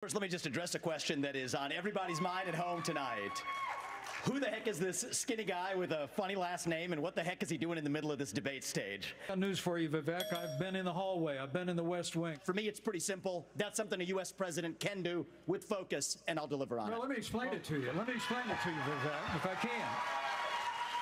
First, let me just address a question that is on everybody's mind at home tonight. Who the heck is this skinny guy with a funny last name, and what the heck is he doing in the middle of this debate stage? Got news for you, Vivek. I've been in the hallway. I've been in the West Wing. For me, it's pretty simple. That's something a U.S. president can do with focus, and I'll deliver on it. Well, let me explain it to you. Let me explain it to you, Vivek, if I can.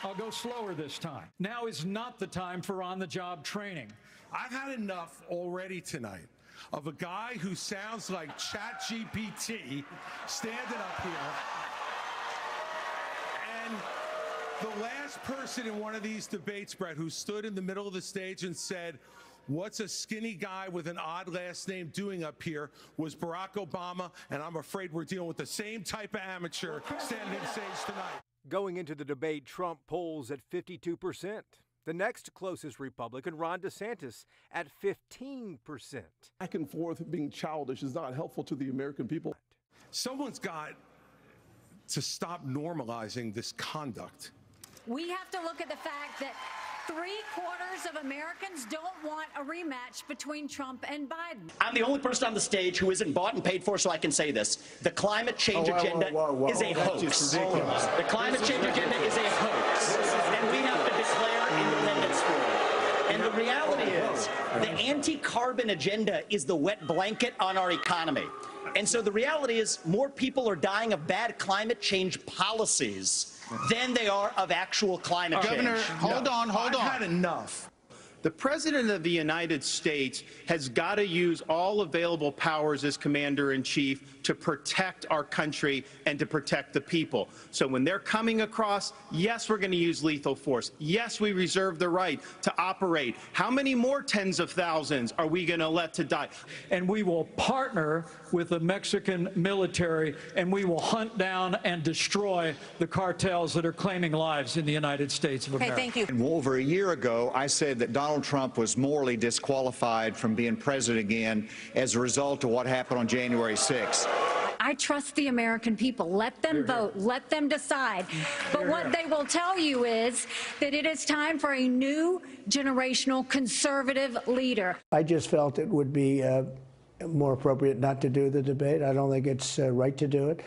I'll go slower this time. Now is not the time for on-the-job training. I've had enough already tonight of a guy who sounds like ChatGPT standing up here. And the last person in one of these debates, Brett, who stood in the middle of the stage and said, "What's a skinny guy with an odd last name doing up here?" was Barack Obama, and I'm afraid we're dealing with the same type of amateur standing on stage tonight. Going into the debate, Trump polls at 52%. The next closest Republican, Ron DeSantis, at 15%. Back and forth being childish is not helpful to the American people. Someone's got to stop normalizing this conduct. We have to look at the fact that 3/4 of Americans don't want a rematch between Trump and Biden. I'm the only person on the stage who isn't bought and paid for, so I can say this. The climate change agenda is a hoax. The climate change agenda is a hoax, and we have to declare independence for it. And the reality is, the anti-carbon agenda is the wet blanket on our economy. And so the reality is, more people are dying of bad climate change policies than they are of actual climate change. Governor, hold on. I've had enough. The President of the United States has got to use all available powers as Commander-in-Chief to protect our country and to protect the people. So when they're coming across, yes, we're going to use lethal force. Yes, we reserve the right to operate. How many more tens of thousands are we going to let to die? And we will partner with the Mexican military, and we will hunt down and destroy the cartels that are claiming lives in the United States of America. Okay, thank you. And over a year ago, I said that Donald Trump was morally disqualified from being president again as a result of what happened on January 6th. I trust the American people. Let them vote. Let them decide. But what they will tell you is that it is time for a new generational conservative leader. I just felt it would be more appropriate not to do the debate. I don't think it's right to do it.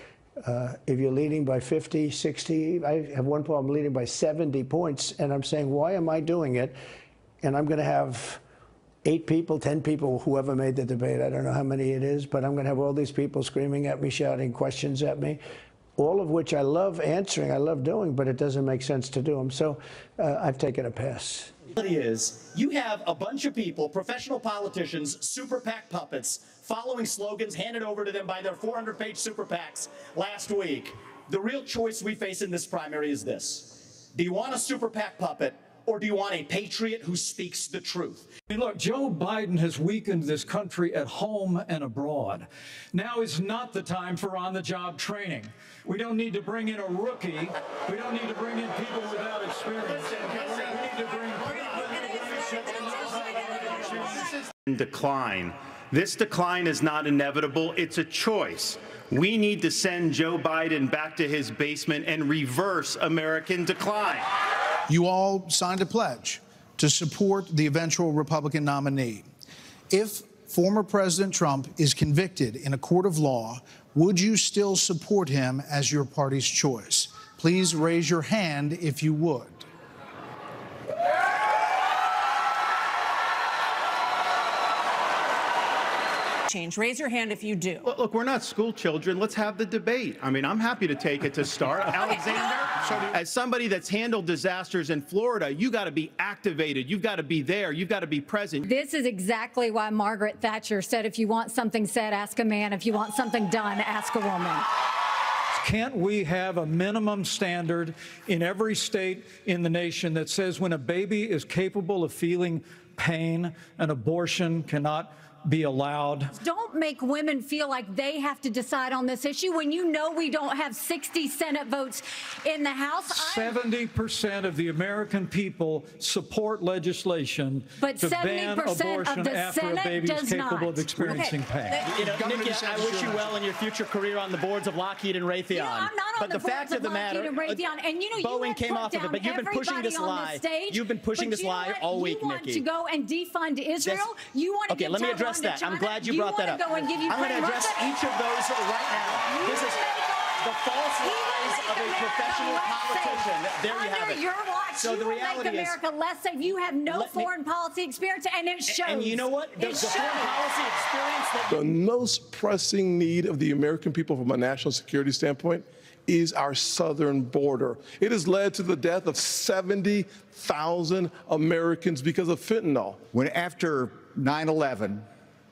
If you're leading by 50, 60, I have one problem leading by 70 points, and I'm saying, why am I doing it? And I'm going to have 8 people, 10 people, whoever made the debate, I don't know how many it is, but I'm going to have all these people screaming at me, shouting questions at me, all of which I love answering, I love doing, but it doesn't make sense to do them. So I've taken a pass. The reality is, you have a bunch of people, professional politicians, super PAC puppets, following slogans handed over to them by their 400-page super PACs last week. The real choice we face in this primary is this. Do you want a super PAC puppet, or do you want a patriot who speaks the truth? I mean, look, Joe Biden has weakened this country at home and abroad. Now is not the time for on-the-job training. We don't need to bring in a rookie. We don't need to bring in people without experience. We need to bring Decline. This decline is not inevitable. It's a choice. We need to send Joe Biden back to his basement and reverse American decline. You all signed a pledge to support the eventual Republican nominee. If former President Trump is convicted in a court of law, would you still support him as your party's choice? Please raise your hand if you would. Raise your hand if you do. Look, we're not school children. Let's have the debate. I mean, I'm happy to take it to start. Alexander, as somebody that's handled disasters in Florida, you got to be activated. You've got to be there. You've got to be present. This is exactly why Margaret Thatcher said, if you want something said, ask a man. If you want something done, ask a woman. Can't we have a minimum standard in every state in the nation that says when a baby is capable of feeling pain, an abortion cannot be allowed? Don't make women feel like they have to decide on this issue when you know we don't have 60 Senate votes in the House. 70% of the American people support legislation to ban abortion after a baby is capable of experiencing pain. You know, Nikki, I wish you well in your future career on the boards of Lockheed and Raytheon. You know, I'm not on the boards of Lockheed and Raytheon. And you know, Boeing came off of it, but you've been pushing this lie. You've been pushing this lie all week, Nikki. You want to go and defund Israel? You want to give address on to that. China? I'm glad you Do brought that wanna up. go and give I'm going to Ukraine address Russia? each of those right now. This is the false lies of a professional politician. There you have it. Under your watch, So the you will reality make America less safe. You have no foreign policy experience, and it shows. And you know what? The foreign policy experience that The most pressing need of the American people from a national security standpoint is our southern border. It has led to the death of 70,000 Americans because of fentanyl. When after 9/11,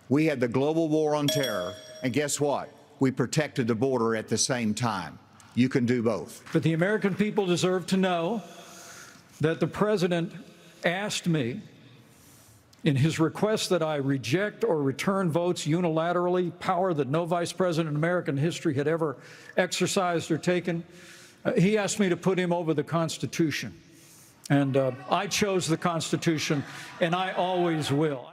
we had the global war on terror, and guess what? We protected the border at the same time. You can do both. But the American people deserve to know that the president asked me in his request that I reject or return votes unilaterally, power that no vice president in American history had ever exercised or taken. He asked me to put him over the Constitution. And I chose the Constitution, and I always will.